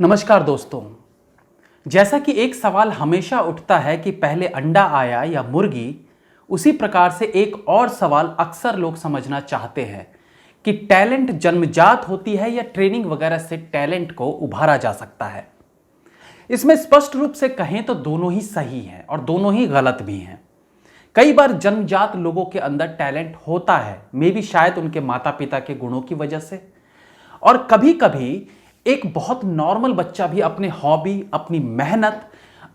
नमस्कार दोस्तों। जैसा कि एक सवाल हमेशा उठता है कि पहले अंडा आया या मुर्गी, उसी प्रकार से एक और सवाल अक्सर लोग समझना चाहते हैं कि टैलेंट जन्मजात होती है या ट्रेनिंग वगैरह से टैलेंट को उभारा जा सकता है। इसमें स्पष्ट रूप से कहें तो दोनों ही सही हैं और दोनों ही गलत भी हैं। कई बार जन्मजात लोगों के अंदर टैलेंट होता है, मे भी शायद उनके माता पिता के गुणों की वजह से, और कभी कभी एक बहुत नॉर्मल बच्चा भी अपने हॉबी, अपनी मेहनत,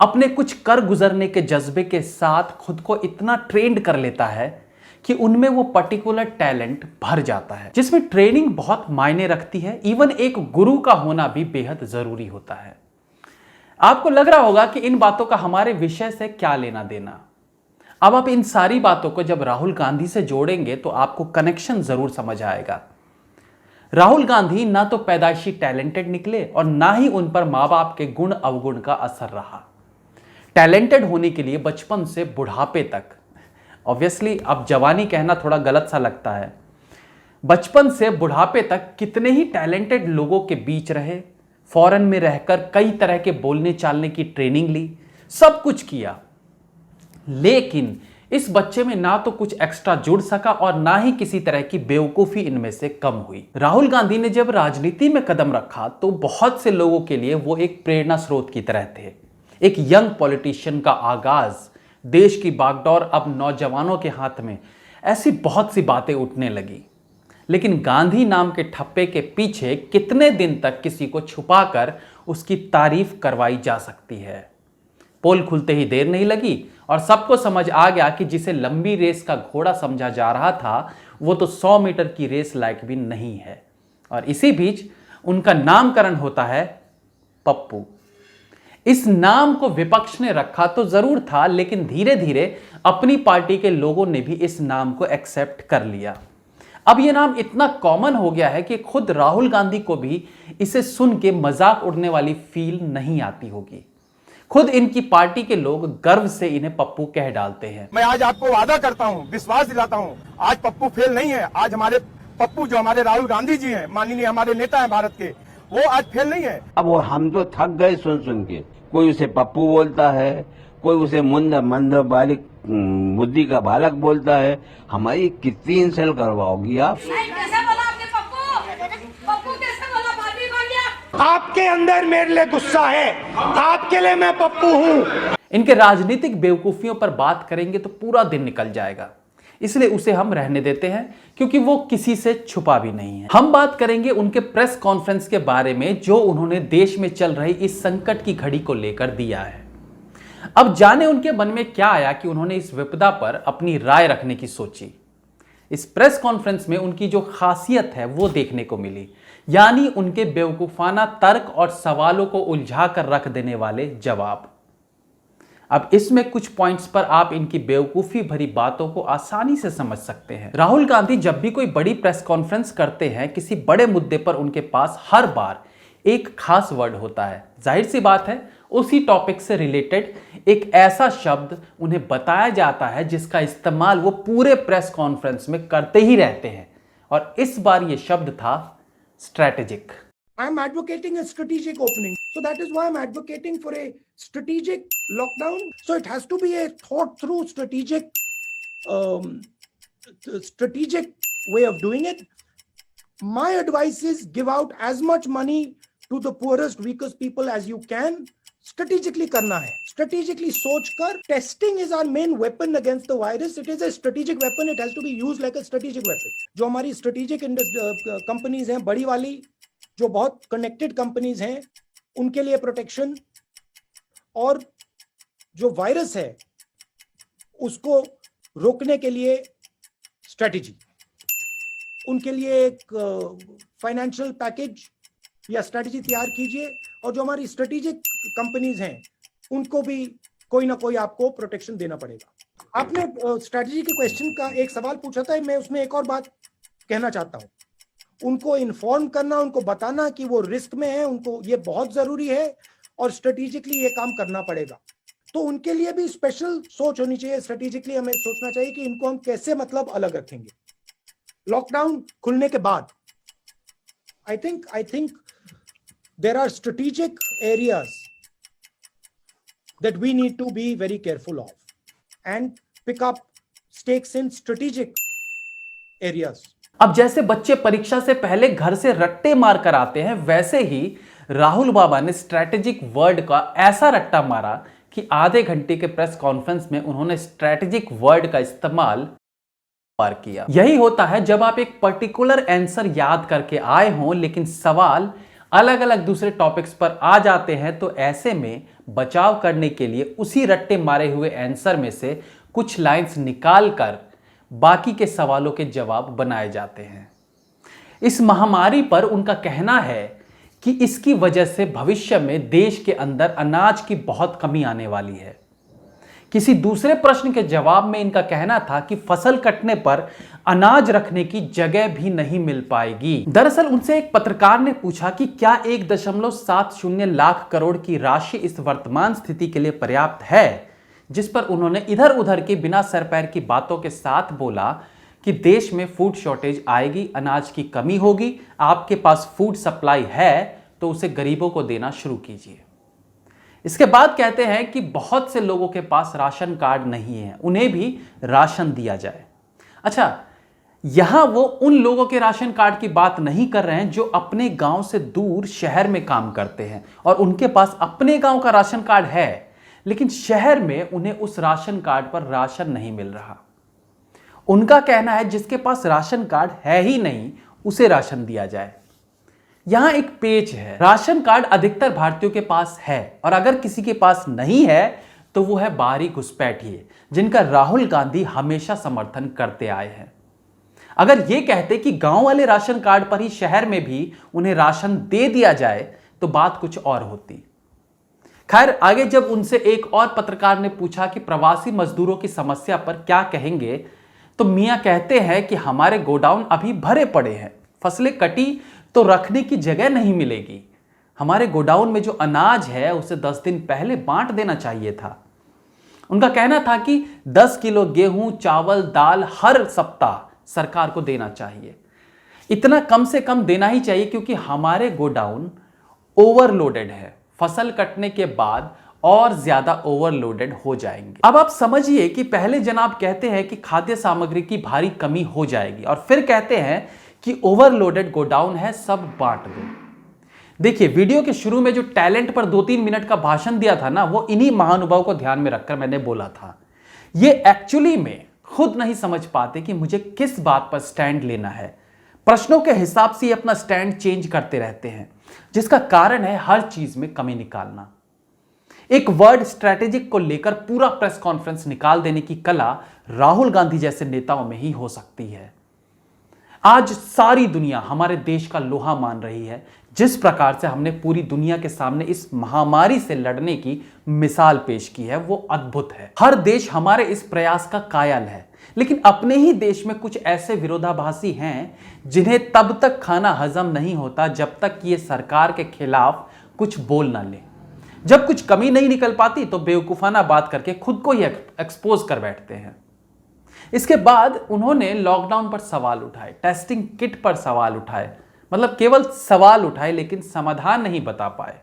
अपने कुछ कर गुजरने के जज्बे के साथ खुद को इतना ट्रेंड कर लेता है कि उनमें वो पर्टिकुलर टैलेंट भर जाता है, जिसमें ट्रेनिंग बहुत मायने रखती है। इवन एक गुरु का होना भी बेहद जरूरी होता है। आपको लग रहा होगा कि इन बातों का हमारे विषय से क्या लेना देना। अब आप इन सारी बातों को जब राहुल गांधी से जोड़ेंगे तो आपको कनेक्शन जरूर समझ आएगा। राहुल गांधी ना तो पैदाइशी टैलेंटेड निकले और ना ही उन पर मां बाप के गुण अवगुण का असर रहा। टैलेंटेड होने के लिए बचपन से बुढ़ापे तक, ऑब्वियसली अब जवानी कहना थोड़ा गलत सा लगता है, बचपन से बुढ़ापे तक कितने ही टैलेंटेड लोगों के बीच रहे, फॉरेन में रहकर कई तरह के बोलने चालने की ट्रेनिंग ली, सब कुछ किया, लेकिन इस बच्चे में ना तो कुछ एक्स्ट्रा जुड़ सका और ना ही किसी तरह की बेवकूफी इनमें से कम हुई। राहुल गांधी ने जब राजनीति में कदम रखा तो बहुत से लोगों के लिए वो एक प्रेरणा स्रोत की तरह थे। एक यंग पॉलिटिशियन का आगाज, देश की बागडोर अब नौजवानों के हाथ में, ऐसी बहुत सी बातें उठने लगी। लेकिन गांधी नाम के ठप्पे के पीछे कितने दिन तक किसी को छुपाकर उसकी तारीफ करवाई जा सकती है। पोल खुलते ही देर नहीं लगी और सबको समझ आ गया कि जिसे लंबी रेस का घोड़ा समझा जा रहा था वो तो 100 मीटर की रेस लायक भी नहीं है। और इसी बीच उनका नामकरण होता है पप्पू। इस नाम को विपक्ष ने रखा तो जरूर था, लेकिन धीरे धीरे अपनी पार्टी के लोगों ने भी इस नाम को एक्सेप्ट कर लिया। अब यह नाम इतना कॉमन हो गया है कि खुद राहुल गांधी को भी इसे सुन के मजाक उड़ने वाली फील नहीं आती होगी। खुद इनकी पार्टी के लोग गर्व से इन्हें पप्पू कह डालते हैं। मैं आज आपको वादा करता हूं, विश्वास दिलाता हूं, आज पप्पू फेल नहीं है। आज हमारे पप्पू जो हमारे राहुल गांधी जी हैं, माननीय हमारे नेता हैं भारत के, वो आज फेल नहीं है। अब वो हम तो थक गए सुन सुन के। कोई उसे पप्पू बोलता है, कोई उसे मंद बालिक बुद्धि का बालक बोलता है। हमारी कितनी इंसल्ट करवाओगी आप? आपके अंदर मेरे लिए गुस्सा है, आपके लिए मैं पप्पू हूं। इनके राजनीतिक बेवकूफियों पर बात करेंगे तो पूरा दिन निकल जाएगा, इसलिए उसे हम रहने देते हैं क्योंकि वो किसी से छुपा भी नहीं है। हम बात करेंगे उनके प्रेस कॉन्फ्रेंस के बारे में जो उन्होंने देश में चल रही इस संकट की घड़ी को लेकर दिया है। अब जाने उनके मन में क्या आया कि उन्होंने इस विपदा पर अपनी राय रखने की सोची। इस प्रेस कॉन्फ्रेंस में उनकी जो खासियत है वो देखने को मिली, यानी उनके बेवकूफाना तर्क और सवालों को उलझा कर रख देने वाले जवाब। अब इसमें कुछ पॉइंट्स पर आप इनकी बेवकूफी भरी बातों को आसानी से समझ सकते हैं। राहुल गांधी जब भी कोई बड़ी प्रेस कॉन्फ्रेंस करते हैं, किसी बड़े मुद्दे पर उनके पास हर बार एक खास वर्ड होता है। जाहिर सी बात है, उसी टॉपिक से रिलेटेड एक ऐसा शब्द उन्हें बताया जाता है जिसका इस्तेमाल वो पूरे प्रेस कॉन्फ्रेंस में करते ही रहते हैं, और इस बार ये शब्द था strategic. I am advocating a strategic opening. So that is why I'm advocating for a strategic lockdown. So it has to be a thought through strategic way of doing it. My advice is give out as much money to the poorest, weakest people as you can. Strategically करना है, strategically सोच कर। Testing is our main weapon against the virus. It is a strategic weapon. It has to be used like a strategic weapon. जो हमारी strategic companies हैं, बड़ी वाली, जो बहुत कनेक्टेड कंपनीज हैं, उनके लिए प्रोटेक्शन, और जो वायरस है उसको रोकने के लिए स्ट्रेटेजी, उनके लिए एक फाइनेंशियल पैकेज या स्ट्रेटेजी तैयार कीजिए। और जो हमारी स्ट्रेटेजिक कंपनीज हैं उनको भी कोई ना कोई आपको प्रोटेक्शन देना पड़ेगा। आपने स्ट्रेटेजी के क्वेश्चन का एक सवाल पूछा था, मैं उसमें एक और बात कहना चाहता हूं। उनको इन्फॉर्म करना, उनको बताना कि वो रिस्क में है, उनको ये बहुत जरूरी है और स्ट्रेटेजिकली ये काम करना पड़ेगा। तो उनके लिए भी स्पेशल सोच होनी चाहिए। स्ट्रेटेजिकली हमें सोचना चाहिए कि इनको हम कैसे मतलब अलग रखेंगे। लॉकडाउन खुलने के बाद I think there are strategic areas that we need to be very careful of and pick up stakes in strategic areas. अब जैसे बच्चे परीक्षा से पहले घर से रट्टे मार कर आते हैं, वैसे ही राहुल बाबा ने स्ट्रैटेजिक वर्ड का ऐसा रट्टा मारा कि आधे घंटे के प्रेस कॉन्फ्रेंस में उन्होंने स्ट्रैटेजिक वर्ड का इस्तेमाल किया। यही होता है जब आप एक पर्टिकुलर आंसर याद करके आए हों लेकिन सवाल अलग अलग दूसरे टॉपिक्स पर आ जाते हैं, तो ऐसे में बचाव करने के लिए उसी रट्टे मारे हुए आंसर में से कुछ लाइंस निकाल कर बाकी के सवालों के जवाब बनाए जाते हैं। इस महामारी पर उनका कहना है कि इसकी वजह से भविष्य में देश के अंदर अनाज की बहुत कमी आने वाली है। किसी दूसरे प्रश्न के जवाब में इनका कहना था कि फसल कटने पर अनाज रखने की जगह भी नहीं मिल पाएगी। दरअसल उनसे एक पत्रकार ने पूछा कि क्या 1.70 लाख करोड़ की राशि इस वर्तमान स्थिति के लिए पर्याप्त है, जिस पर उन्होंने इधर उधर के बिना सर पैर की बातों के साथ बोला कि देश में फूड शॉर्टेज आएगी, अनाज की कमी होगी, आपके पास फूड सप्लाई है तो उसे गरीबों को देना शुरू कीजिए। इसके बाद कहते हैं कि बहुत से लोगों के पास राशन कार्ड नहीं है, उन्हें भी राशन दिया जाए। अच्छा, यहां वो उन लोगों के राशन कार्ड की बात नहीं कर रहे हैं जो अपने गांव से दूर शहर में काम करते हैं और उनके पास अपने गांव का राशन कार्ड है, लेकिन शहर में उन्हें उस राशन कार्ड पर राशन नहीं मिल रहा। उनका कहना है जिसके पास राशन कार्ड है ही नहीं उसे राशन दिया जाए। यहां एक पेच है, राशन कार्ड अधिकतर भारतीयों के पास है और अगर किसी के पास नहीं है तो वो है बाहरी घुसपैठिए, जिनका राहुल गांधी हमेशा समर्थन करते आए हैं। अगर ये कहते कि गांव वाले राशन कार्ड पर ही शहर में भी उन्हें राशन दे दिया जाए तो बात कुछ और होती। खैर, आगे जब उनसे एक और पत्रकार ने पूछा कि प्रवासी मजदूरों की समस्या पर क्या कहेंगे, तो मियां कहते हैं कि हमारे गोडाउन अभी भरे पड़े हैं, फसलें कटी तो रखने की जगह नहीं मिलेगी। हमारे गोडाउन में जो अनाज है उसे 10 दिन पहले बांट देना चाहिए था। उनका कहना था कि 10 किलो गेहूं, चावल, दाल हर सप्ताह सरकार को देना चाहिए। इतना कम से कम देना ही चाहिए क्योंकि हमारे गोडाउन ओवरलोडेड है, फसल कटने के बाद और ज्यादा ओवरलोडेड हो जाएंगे। अब आप समझिए कि पहले जनाब कहते हैं कि खाद्य सामग्री की भारी कमी हो जाएगी और फिर कहते हैं कि ओवरलोडेड गोडाउन है, सब बांट दो। देखिए, वीडियो के शुरू में जो टैलेंट पर 2-3 मिनट का भाषण दिया था ना, वो इन्हीं महानुभाव को ध्यान में रखकर मैंने बोला था। ये एक्चुअली में खुद नहीं समझ पाते कि मुझे किस बात पर स्टैंड लेना है। प्रश्नों के हिसाब से अपना स्टैंड चेंज करते रहते हैं, जिसका कारण है हर चीज में कमी निकालना। एक वर्ड स्ट्रैटेजिक को लेकर पूरा प्रेस कॉन्फ्रेंस निकाल देने की कला राहुल गांधी जैसे नेताओं में ही हो सकती है। आज सारी दुनिया हमारे देश का लोहा मान रही है। जिस प्रकार से हमने पूरी दुनिया के सामने इस महामारी से लड़ने की मिसाल पेश की है वो अद्भुत है। हर देश हमारे इस प्रयास का कायल है, लेकिन अपने ही देश में कुछ ऐसे विरोधाभासी हैं जिन्हें तब तक खाना हजम नहीं होता जब तक ये सरकार के खिलाफ कुछ बोल ना ले। जब कुछ कमी नहीं निकल पाती तो बेवकूफाना बात करके खुद को ही एक्सपोज कर बैठते हैं। इसके बाद उन्होंने लॉकडाउन पर सवाल उठाए, टेस्टिंग किट पर सवाल उठाए, मतलब केवल सवाल उठाए लेकिन समाधान नहीं बता पाए।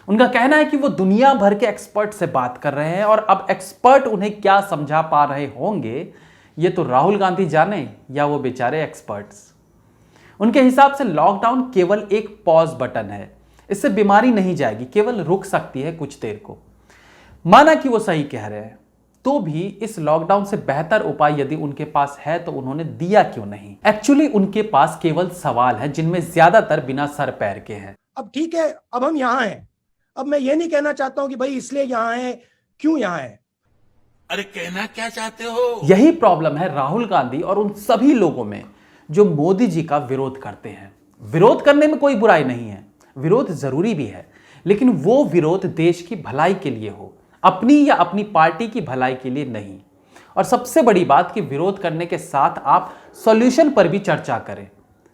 उनका कहना है कि वो दुनिया भर के एक्सपर्ट से बात कर रहे हैं और अब एक्सपर्ट उन्हें क्या समझा पा रहे होंगे ये तो राहुल गांधी जाने या वो बेचारे एक्सपर्ट्स। उनके हिसाब से लॉकडाउन केवल एक पॉज बटन है, इससे बीमारी नहीं जाएगी, केवल रुक सकती है कुछ देर को। माना कि वो सही कह रहे हैं, तो भी इस लॉकडाउन से बेहतर उपाय यदि उनके पास है तो उन्होंने दिया क्यों नहीं। एक्चुअली उनके पास केवल सवाल है जिनमें ज्यादातर बिना सर पैर के हैं। अब ठीक है, अब हम यहां हैं। अब मैं ये नहीं कहना चाहता हूं कि भाई इसलिए यहां है, क्यों यहां है। अरे कहना क्या चाहते हो? यही प्रॉब्लम है राहुल गांधी और उन सभी लोगों में जो मोदी जी का विरोध करते हैं। विरोध करने में कोई बुराई नहीं है, विरोध जरूरी भी है, लेकिन वो विरोध देश की भलाई के लिए हो, अपनी या अपनी पार्टी की भलाई के लिए नहीं। और सबसे बड़ी बात कि विरोध करने के साथ आप सॉल्यूशन पर भी चर्चा करें,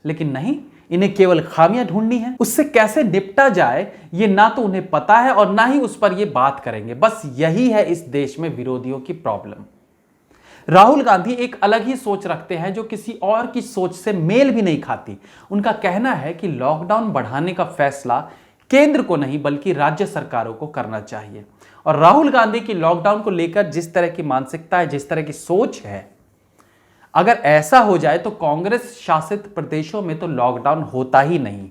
लेकिन नहीं, इन्हें केवल खामियां ढूंढनी है। उससे कैसे निपटा जाए ये ना तो उन्हें पता है और ना ही उस पर ये बात करेंगे। बस यही है इस देश में विरोधियों की प्रॉब्लम। राहुल गांधी एक अलग ही सोच रखते हैं जो किसी और की सोच से मेल भी नहीं खाती। उनका कहना है कि लॉकडाउन बढ़ाने का फैसला केंद्र को नहीं बल्कि राज्य सरकारों को करना चाहिए। और राहुल गांधी की लॉकडाउन को लेकर जिस तरह की मानसिकता है, जिस तरह की सोच है, अगर ऐसा हो जाए तो कांग्रेस शासित प्रदेशों में तो लॉकडाउन होता ही नहीं।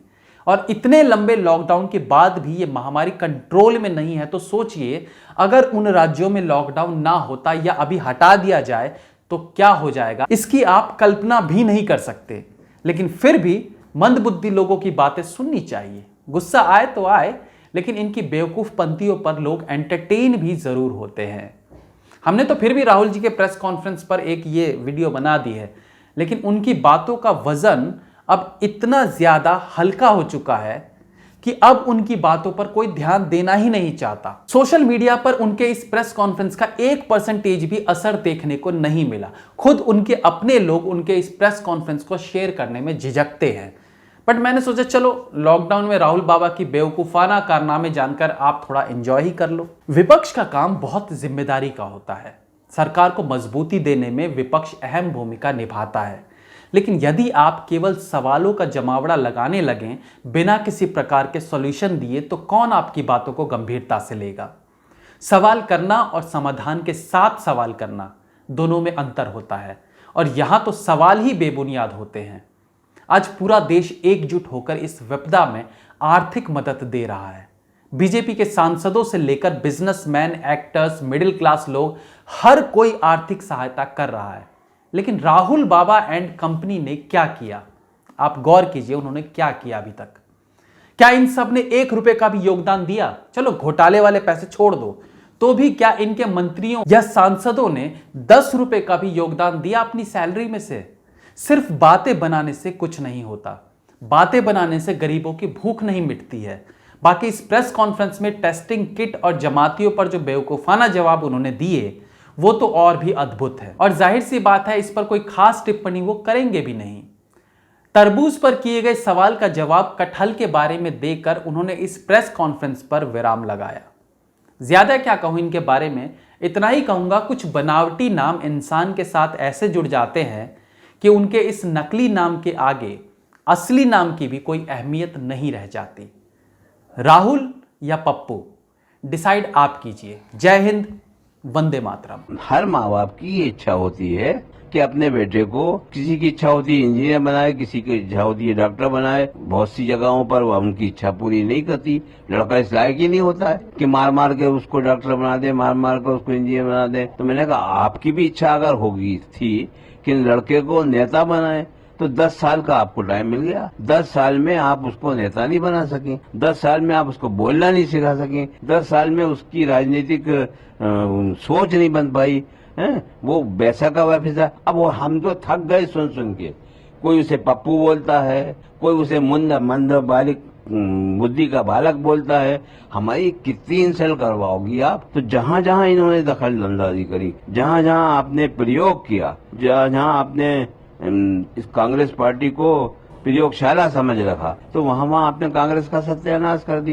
और इतने लंबे लॉकडाउन के बाद भी ये महामारी कंट्रोल में नहीं है, तो सोचिए अगर उन राज्यों में लॉकडाउन ना होता या अभी हटा दिया जाए तो क्या हो जाएगा, इसकी आप कल्पना भी नहीं कर सकते। लेकिन फिर भी मंदबुद्धि लोगों की बातें सुननी चाहिए। गुस्सा आए तो आए, लेकिन इनकी बेवकूफ पंक्तियों पर लोग एंटरटेन भी जरूर होते हैं। हमने तो फिर भी राहुल जी के प्रेस कॉन्फ्रेंस पर एक ये वीडियो बना दी है, लेकिन उनकी बातों का वजन अब इतना ज्यादा हल्का हो चुका है कि अब उनकी बातों पर कोई ध्यान देना ही नहीं चाहता। सोशल मीडिया पर उनके इस प्रेस कॉन्फ्रेंस का 1% भी असर देखने को नहीं मिला। खुद उनके अपने लोग उनके इस प्रेस कॉन्फ्रेंस को शेयर करने में झिझकते हैं। बट मैंने सोचा चलो लॉकडाउन में राहुल बाबा की बेवकूफाना कारनामे जानकर आप थोड़ा एंजॉय ही कर लो। विपक्ष का काम बहुत जिम्मेदारी का होता है। सरकार को मजबूती देने में विपक्ष अहम भूमिका निभाता है। लेकिन यदि आप केवल सवालों का जमावड़ा लगाने लगें बिना किसी प्रकार के सॉल्यूशन दिए तो कौन आपकी बातों को गंभीरता से लेगा। सवाल करना और समाधान के साथ सवाल करना दोनों में अंतर होता है, और यहां तो सवाल ही बेबुनियाद होते हैं। आज पूरा देश एकजुट होकर इस विपदा में आर्थिक मदद दे रहा है। बीजेपी के सांसदों से लेकर बिजनेसमैन, एक्टर्स, मिडिल क्लास लोग, हर कोई आर्थिक सहायता कर रहा है। लेकिन राहुल बाबा एंड कंपनी ने क्या किया? आप गौर कीजिए, उन्होंने क्या किया अभी तक? क्या इन सब ने 1 रुपए का भी योगदान दिया? चलो घोटाले वाले पैसे छोड़ दो, तो भी क्या इनके मंत्रियों या सांसदों ने 10 रुपए का भी योगदान दिया अपनी सैलरी में से? सिर्फ बातें बनाने से कुछ नहीं होता। बातें बनाने से गरीबों की भूख नहीं मिटती है। बाकी इस प्रेस कॉन्फ्रेंस में टेस्टिंग किट और जमातियों पर जो बेवकूफाना जवाब उन्होंने दिए वो तो और भी अद्भुत है। और जाहिर सी बात है इस पर कोई खास टिप्पणी वो करेंगे भी नहीं। तरबूज पर किए गए सवाल का जवाब कटहल के बारे में देकर उन्होंने इस प्रेस कॉन्फ्रेंस पर विराम लगाया। ज्यादा क्या कहूं इनके बारे में, इतना ही कहूंगा, कुछ बनावटी नाम इंसान के साथ ऐसे जुड़ जाते हैं कि उनके इस नकली नाम के आगे असली नाम की भी कोई अहमियत नहीं रह जाती। राहुल या पप्पू, डिसाइड आप कीजिए। जय हिंद, वंदे मातरम। हर माँ बाप की ये इच्छा होती है कि अपने बेटे को, किसी की इच्छा होती है इंजीनियर बनाए, किसी की इच्छा होती है डॉक्टर बनाए। बहुत सी जगहों पर वह उनकी इच्छा पूरी नहीं करती। लड़का इस लायक ही नहीं होता है कि मार मार के उसको डॉक्टर बना दे, मार मार के उसको इंजीनियर बना दे। तो मैंने कहा आपकी भी इच्छा अगर होगी थी कि लड़के को नेता बनाए तो 10 साल का आपको टाइम मिल गया। 10 साल में आप उसको नेता नहीं बना सके, 10 साल में आप उसको बोलना नहीं सिखा सके, 10 साल में उसकी राजनीतिक सोच नहीं बन पाई है। वो वैसा का वैसा। अब वो हम तो थक गए सुन सुन के। कोई उसे पप्पू बोलता है, कोई उसे मंद बालिक बुद्धि का बालक बोलता है। हमारी कितनी इंसल्ट करवाओगी आप? तो जहां जहां इन्होंने दखल अंदाजी करी, जहां जहां आपने प्रयोग किया, जहां जहां आपने इस कांग्रेस पार्टी को प्रयोगशाला समझ रखा, तो वहां आपने कांग्रेस का सत्यानाश कर दिया।